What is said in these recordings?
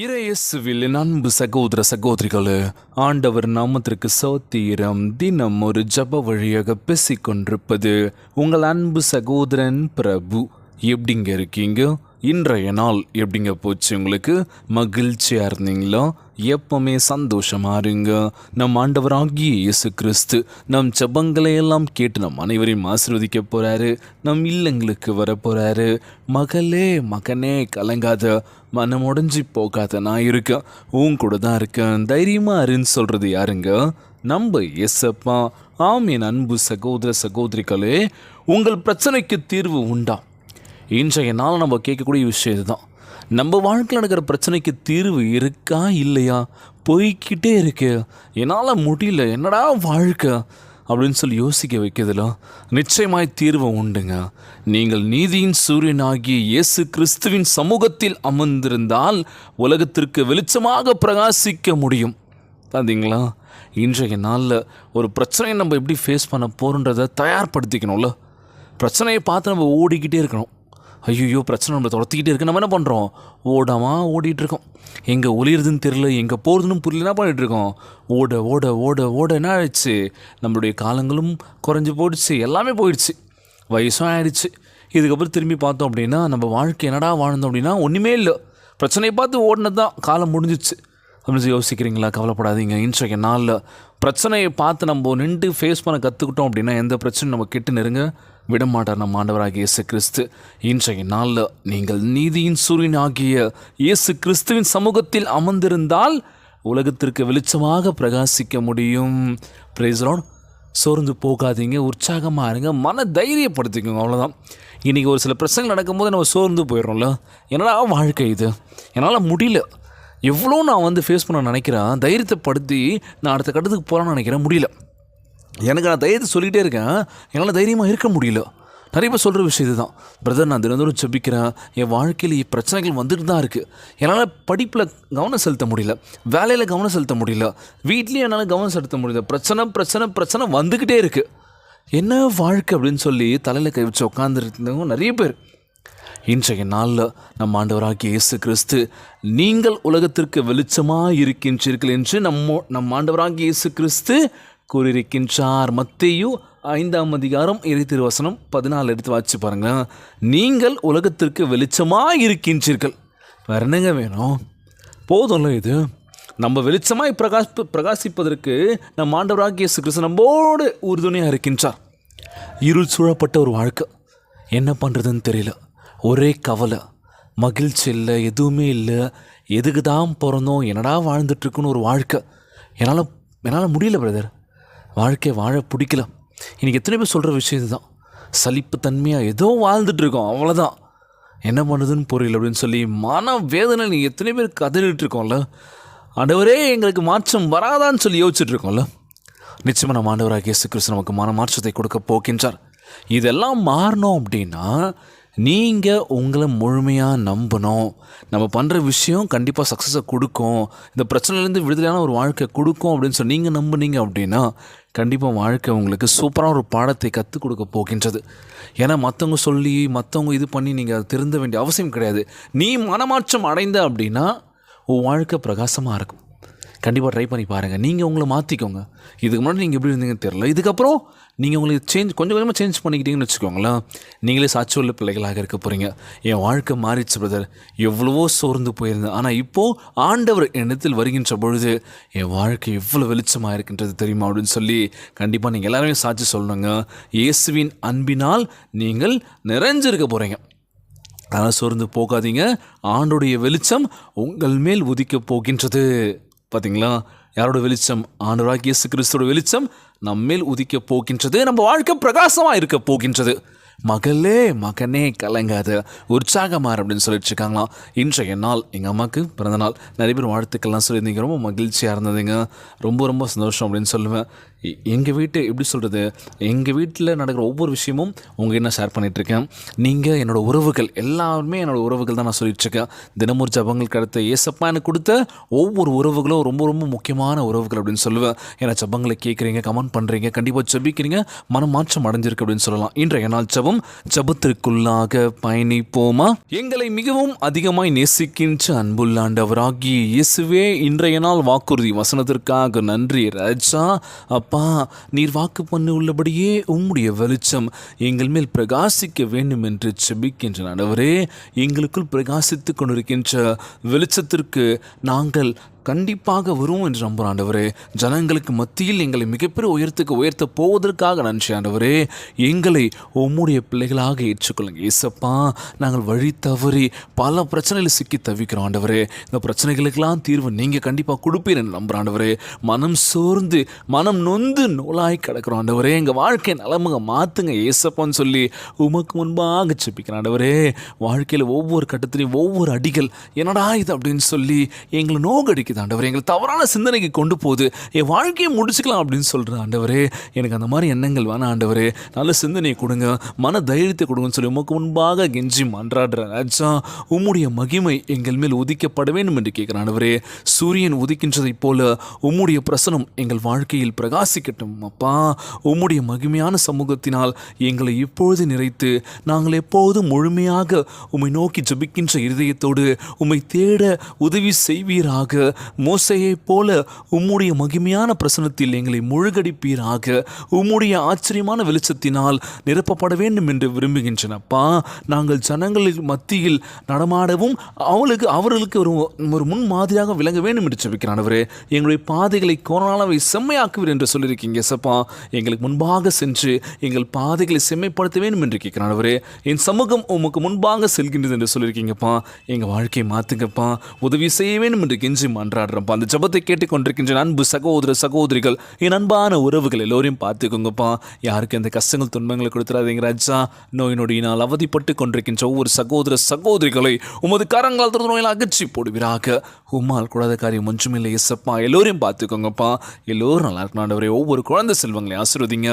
இறையேசுவில் அன்பு சகோதர சகோதரிகளே, ஆண்டவர் நாமத்திற்கு சோத்திரம். தினம் ஒரு ஜப வழியாக பேசிக்கொண்டிருப்பது உங்கள் அன்பு சகோதரன் பிரபு. எப்படிங்க இருக்கீங்க? இன்றைய நாள் எப்படிங்க போச்சு? உங்களுக்கு மகிழ்ச்சியாக இருந்தீங்களா? எப்பவுமே சந்தோஷமாக இருங்க. நம் ஆண்டவராகிய இயேசு கிறிஸ்து நம் ஜபங்களை எல்லாம் கேட்டு நம் அனைவரையும் ஆசீர்வதிக்க போகிறாரு. நம் இல்லங்களுக்கு வர போகிறாரு. மகளே மகனே கலங்காத, மனம் உடைஞ்சி போகாத, நான் இருக்கேன், உன் கூட தான் இருக்கேன், தைரியமாக இருன்னு சொல்கிறது யாருங்க? நம்ம இயேசப்பா. ஆம் என் அன்பு சகோதர சகோதரிகளே, உங்கள் பிரச்சனைக்கு தீர்வு உண்டா? இன்றைய நாள் நம்ம கேட்கக்கூடிய விஷயம் இதுதான். நம்ம வாழ்க்கையில் நடக்கிற பிரச்சனைக்கு தீர்வு இருக்கா இல்லையா? போய்கிட்டே இருக்கு, என்னால் முடியல, என்னடா வாழ்க்கை அப்படின்னு சொல்லி யோசிக்க வைக்கிறதுல நிச்சயமாய் தீர்வு உண்டுங்க. நீங்கள் நீதியின் சூரியனாகிய இயேசு கிறிஸ்துவின் சமூகத்தில் அமர்ந்திருந்தால் உலகத்திற்கு வெளிச்சமாக பிரகாசிக்க முடியும். பார்த்தீங்களா? இன்றைய நாளில் ஒரு பிரச்சனையை நம்ம எப்படி ஃபேஸ் பண்ண போகிறோன்றதை தயார்படுத்திக்கணும்ல. பிரச்சனையை பார்த்து நம்ம ஓடிக்கிட்டே இருக்கணும். ஐயோ பிரச்சனை நம்மளை துரத்திக்கிட்டே இருக்கு, நம்ம என்ன பண்ணுறோம்? ஓடிட்டுருக்கோம். எங்கே ஒளியுறதுன்னு தெரியல, எங்கே போகிறதுன்னு புரியல, என்ன பண்ணிகிட்ருக்கோம்? ஓட ஓட ஓட ஓட என்ன ஆயிடுச்சு? நம்மளுடைய காலங்களும் குறைஞ்சி போயிடுச்சு, எல்லாமே போயிடுச்சு, வயசும் ஆயிடுச்சு. இதுக்கப்புறம் திரும்பி பார்த்தோம் அப்படின்னா நம்ம வாழ்க்கை என்னடா வாழ்ந்தோம் அப்படின்னா ஒன்றுமே இல்லை. பிரச்சனையை பார்த்து ஓடினது தான், காலம் முடிஞ்சிச்சு அப்படின்னு யோசிக்கிறீங்களா? கவலைப்படாதீங்க. இன்றைய நாளில் பிரச்சனையை பார்த்து நம்ம நின்று ஃபேஸ் பண்ண கற்றுக்கிட்டோம் அப்படின்னா எந்த பிரச்சனையும் நம்ம கிட்ட நெருங்க விடமாட்டார் நம்ம ஆண்டவராகிய இயேசு கிறிஸ்து. இன்றைய நாளில் நீங்கள் நீதியின் சூரியன் ஆகிய இயேசு கிறிஸ்துவின் சமூகத்தில் அமர்ந்திருந்தால் உலகத்திற்கு வெளிச்சமாக பிரகாசிக்க முடியும். Praise the Lord. சோர்ந்து போகாதீங்க, உற்சாகமாக இருங்க, மன தைரியப்படுத்திக்கோங்க, அவ்வளோதான். இன்றைக்கி ஒரு சில பிரச்சனைகள் நடக்கும்போது நம்ம சோர்ந்து போயிடுறோம்ல. என்னடா வாழ்க்கை இது, என்னால் முடியல, எவ்வளோ நான் ஃபேஸ் பண்ண நினைக்கிறேன், தைரியத்தை படுத்தி நான் அடுத்த கட்டத்துக்கு போகலான்னு நினைக்கிறேன், முடியல. எனக்கு நான் தைரியத்தை சொல்லிகிட்டே இருக்கேன், என்னால் தைரியமாக இருக்க முடியல. நிறைய பேர் சொல்கிற விஷயம் இதுதான். பிரதர், நான் தினந்தோறும் ஜெபிக்கிறேன், என் வாழ்க்கையில் பிரச்சனைகள் வந்துட்டு தான் இருக்குது, என்னால் படிப்பில் கவனம் செலுத்த முடியல, வேலையில் கவனம் செலுத்த முடியல, வீட்லேயும் என்னால் கவனம் செலுத்த முடியல, பிரச்சனை வந்துக்கிட்டே இருக்குது, என்ன வாழ்க்கை அப்படின்னு சொல்லி தலையில் கை வச்சு உட்காந்துருந்தவங்க நிறைய பேர். இன்றைய நாளில் நம்ம ஆண்டவராகிய இயேசு கிறிஸ்து நீங்கள் உலகத்திற்கு வெளிச்சமாக இருக்கின்றீர்கள் என்று நம் ஆண்டவராகிய இயேசு கிறிஸ்து கூறியிருக்கின்றார். மத்தேயு 5ஆம் அதிகாரம் 14 எடுத்து வாசிச்சு பாருங்க. நீங்கள் உலகத்திற்கு வெளிச்சமாக இருக்கின்றீர்கள். வேற என்னங்க வேணும்? போதும்ல இது. நம்ம வெளிச்சமாய் பிரகாசிப்பதற்கு நம் ஆண்டவராகிய இயேசு கிறிஸ்து நம்மோடு உறுதுணையாக இருக்கின்றார். இருள் சூழப்பட்ட ஒரு வாழ்க்கை, என்ன பண்ணுறதுன்னு தெரியல, ஒரே கவலை, மகிழ்ச்சி இல்லை, எதுவுமே இல்லை, எதுக்கு தான் பிறந்தோம், என்னடா வாழ்ந்துட்டுருக்குன்னு ஒரு வாழ்க்கை. என்னால் முடியல பிரதர், வாழ்க்கை வாழ பிடிக்கல. இன்றைக்கி எத்தனை பேர் சொல்கிற விஷயம் இதுதான். சலிப்பு தன்மையாக ஏதோ வாழ்ந்துட்டுருக்கோம், அவ்வளோதான், என்ன பண்ணுறதுன்னு புரியல அப்படின்னு சொல்லி மன வேதனை நீங்கள் எத்தனை பேர் கதறிட்டுருக்கோம்ல. ஆண்டவரே எங்களுக்கு மாற்றம் வராதான்னு சொல்லி யோசிச்சுட்ருக்கோம்ல. நிச்சயமாக நம்ம ஆண்டவராகிய இயேசு கிறிஸ்து நமக்கு மன மாற்றத்தை கொடுக்க போகின்றார். இதெல்லாம் மாறணும் அப்படின்னா நீங்கள் உங்களை முழுமையாக நம்பணும். நம்ம பண்ணுற விஷயம் கண்டிப்பாக சக்ஸஸை கொடுக்கும், இந்த பிரச்சனையிலேருந்து விடுதலையான ஒரு வாழ்க்கை கொடுக்கும் அப்படின்னு சொல்லி நீங்கள் நம்புனீங்க அப்படின்னா கண்டிப்பாக வாழ்க்கை உங்களுக்கு சூப்பராக ஒரு பாடத்தை கற்றுக் கொடுக்க போகின்றது. ஏன்னா மற்றவங்க சொல்லி மற்றவங்க இது பண்ணி நீங்கள் அதை திருந்த வேண்டிய அவசியம் கிடையாது. நீ மனமாற்றம் அடைந்த அப்படின்னா உன் வாழ்க்கை பிரகாசமாக இருக்கும். கண்டிப்பாக ட்ரை பண்ணி பாருங்கள். நீங்கள் உங்களை மாற்றிக்கோங்க. இதுக்கு முன்னாடி நீங்கள் எப்படி இருந்தீங்கன்னு தெரியல, இதுக்கப்புறம் நீங்கள் உங்களுக்கு கொஞ்சம் கொஞ்சமாக சேஞ்ச் பண்ணிக்கிட்டீங்கன்னு வச்சுக்கோங்களேன், நீங்களே சாட்சி உள்ள பிள்ளைகளாக இருக்க போகிறீங்க. என் வாழ்க்கை மாறிடுச்சு பிரதர், எவ்வளவோ சோர்ந்து போயிருந்தேன், ஆனால் இப்போது ஆண்டவர் எண்ணத்தில் வருகின்ற பொழுது என் வாழ்க்கை எவ்வளோ வெளிச்சமாக இருக்கின்றது தெரியுமா அப்படின்னு சொல்லி கண்டிப்பாக நீங்கள் எல்லாருமே சாட்சி சொல்லணுங்க. இயேசுவின் அன்பினால் நீங்கள் நிறைஞ்சிருக்க போகிறீங்க. அதனால் சோர்ந்து போகாதீங்க. ஆண்டோடைய வெளிச்சம் உங்கள் மேல் உதிக்க போகின்றது. பார்த்தீங்களா? யாரோட வெளிச்சம்? ஆண்டவராகிய இயேசு கிறிஸ்துவோட வெளிச்சம் நம்மேல் உதிக்க போகின்றது. நம்ம வாழ்க்கை பிரகாசமாக இருக்க போகின்றது. மகளே மகனே கலங்காத, உற்சாகமாறு அப்படின்னு சொல்லிட்டு இருக்காங்களாம். இன்றைய நாள் எங்கள் அம்மாவுக்கு பிறந்த நாள். நிறைய பேர் வாழ்த்துக்கள்லாம் சொல்லியிருந்தீங்க, ரொம்ப மகிழ்ச்சியாக இருந்ததுங்க, ரொம்ப ரொம்ப சந்தோஷம் அப்படின்னு சொல்லுவேன். எங்கள் வீட்டு எப்படி சொல்கிறது, எங்கள் வீட்டில் நடக்கிற ஒவ்வொரு விஷயமும் உங்கள் என்ன ஷேர் பண்ணிகிட்ருக்கேன். நீங்கள் என்னோடய உறவுகள் எல்லாருமே என்னோடய உறவுகள் தான் நான் சொல்லிட்டுருக்கேன். தினமொரு ஜபங்களுக்கு அடுத்த ஏசப்பா எனக்கு கொடுத்த ஒவ்வொரு உறவுகளும் ரொம்ப ரொம்ப முக்கியமான உறவுகள் அப்படின்னு சொல்லுவேன். ஏன்னா ஜபங்களை கேட்குறீங்க, கமெண்ட் பண்ணுறீங்க, கண்டிப்பாக ஜபிக்கிறீங்க, மனமாற்றம் அடைஞ்சிருக்கு அப்படின்னு சொல்லலாம். இன்றைய நாள் ஜபம், ஜபத்திற்குள்ளாக பயணிப்போமா. எங்களை மிகவும் அதிகமாய் நேசிக்கின்ற அன்புள்ள ஆண்டவராகிய இயேசுவே, இன்றைய நாள் வாக்குறுதி வசனத்திற்காக நன்றி ராஜா. அப்பா, நீர் வாக்கு பண்ணி உள்ளபடியே உம்முடைய வெளிச்சம் எங்கள் மேல் பிரகாசிக்க வேண்டும் என்று செபிக்கின்ற ஆண்டவரே, எங்களுக்குள் பிரகாசித்து கொண்டிருக்கின்ற வெளிச்சத்திற்கு நாங்கள் கண்டிப்பாக வரும் என்று நம்புகிற ஆண்டவரே. ஜனங்களுக்கு மத்தியில் எங்களை மிகப்பெரிய உயர்த்துக்கு உயர்த்த போவதற்காக நன்றி ஆண்டவரே. எங்களை உம்முடைய பிள்ளைகளாக ஏற்றுக்கொள்ளுங்க ஏசப்பா. நாங்கள் வழி தவறி பல பிரச்சனையில் சிக்கி தவிக்கிறோம் ஆண்டவரே. இந்த பிரச்சனைகளுக்கெல்லாம் தீர்வு நீங்கள் கண்டிப்பாக கொடுப்பீர் என்று நம்புகிற ஆண்டவரே. மனம் சோர்ந்து மனம் நொந்து நூலாய் கிடக்கிறோம் ஆண்டவரே. எங்கள் வாழ்க்கையை நலமுக மாற்றுங்க ஏசப்பான்னு சொல்லி உமக்கு முன்பாக செபிக்கிறேன் ஆண்டவரே. வாழ்க்கையில் ஒவ்வொரு கட்டத்திலையும் ஒவ்வொரு அடிகள் என்னடா இது அப்படின்னு சொல்லி எங்களை நோக்கடிக்குது ஆண்டவரே. எங்களை தவறான சிந்தனைக்கு கொண்டு போகுது. என் வாழ்க்கையை முடிச்சுக்கலாம் அப்படின்னு சொல்கிறேன் ஆண்டவரே. எனக்கு அந்த மாதிரி எண்ணங்கள் வேணாம் ஆண்டவரே. நல்ல சிந்தனையை கொடுங்க, மன தைரியத்தை கொடுங்கன்னு சொல்லி உமக்கு முன்பாக கெஞ்சி மன்றாடுறேன் ராஜா. உம்முடைய மகிமை எங்கள் மேல் உதிக்கப்பட வேண்டும் என்று கேட்குறேன் ஆண்டவரே. சூரியன் உதிக்கின்றதைப் போல உம்முடைய பிரசனம் எங்கள் வாழ்க்கையில் பிரகாசிக்கட்டும் அப்பா. உம்முடைய மகிமையான சமூகத்தினால் எங்களை இப்பொழுது நிறைத்து நாங்கள் எப்போதும் முழுமையாக உம்மை நோக்கி ஜபிக்கின்ற இருதயத்தோடு உம்மை தேட உதவி செய்வீராக. மோசேயைப் போல உம்முடைய மகிமையான பிரசனத்தில் எங்களை முழுகடிப்பீராக. உம்முடைய ஆச்சரியமான வெளிச்சத்தினால் நிரப்பப்பட வேண்டும் என்று விரும்புகின்றனப்பா. நாங்கள் ஜனங்களின் மத்தியில் நடமாடவும் அவர்களுக்கு ஒரு முன் மாதிரியாக விளங்க வேண்டும் என்று ஜெபிக்கிறானவரே. எங்களுடைய பாதைகளை கோணாளவை செம்மையாக்குவீர் என்று சொல்லியிருக்கீங்க சப்பா. எங்களுக்கு முன்பாக சென்று எங்கள் பாதைகளை செம்மைப்படுத்த வேண்டும் என்று கேட்கிறானவரே. என் சமூகம் உமக்கு முன்பாக செல்கின்றது என்று சொல்லியிருக்கீங்கப்பா. எங்கள் வாழ்க்கையை மாற்றுங்கப்பா, உதவி செய்ய வேண்டும் என்று கெஞ்சி மன்றாடுறப்பா. அந்த ஜபத்தை கேட்டுக்கொண்டிருக்கின்ற அன்பு சகோதர சகோதரிகள், என் அன்பான உறவுகள் எல்லோரையும் பார்த்துக்கோங்கப்பா. யாருக்கு எந்த கஷ்டங்கள் துன்பங்களை கொடுத்துறாதீங்க ராஜா. நோய் நொடியினால் அவதிப்பட்டு கொண்டிருக்கின்ற ஒவ்வொரு சகோதர சகோதரிகளை உமது கரங்களால் தொடர்ந்து நோயில் அகற்றி போடுவீராக. உம்மால் கூடாத காரியம் ஒன்றுமில்லை இயேசப்பா. எல்லோரையும் பார்த்துக்கோங்கப்பா. எல்லோரும் நல்லா இருக்கணும் ஆண்டவரே. ஒவ்வொரு குழந்தை செல்வங்களை ஆசீர்வதிங்க.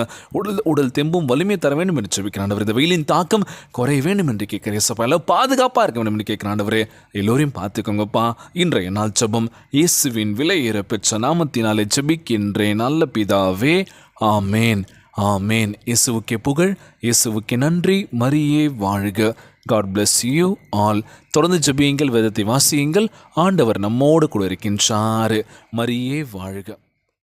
உடல் தெம்பும் வலிமை தர வேண்டும் என்று ஜெபிக்கிறேன் ஆண்டவரே. இந்த வெயிலின் தாக்கம் குறைய வேண்டும் என்று கேட்கிறேன் இயேசப்பா. எல்லாம் பாதுகாப்பாக இருக்க வேண்டும் என்று கேட்கிறேன் ஆண்டவரே. எல்லோரையும் பார்த்துக்கோங்கப்பா. இன்றைய நாள் ஜெபம் இயேசுவின் விலையேற பெற்ற நாமத்தினாலே ஜெபிக்கின்றேன் நல்ல பிதாவே, ஆமேன் ஆமேன். இயேசுவுக்கே புகழ், இயேசுவுக்கே நன்றி. மரியே வாழ்க. God bless you all. தொடர்ந்து ஜெபியுங்கள், வேதத்தை வாசியுங்கள். ஆண்டவர் நம்மோடு கூட இருக்கின்றார். மரியே வாழ்க.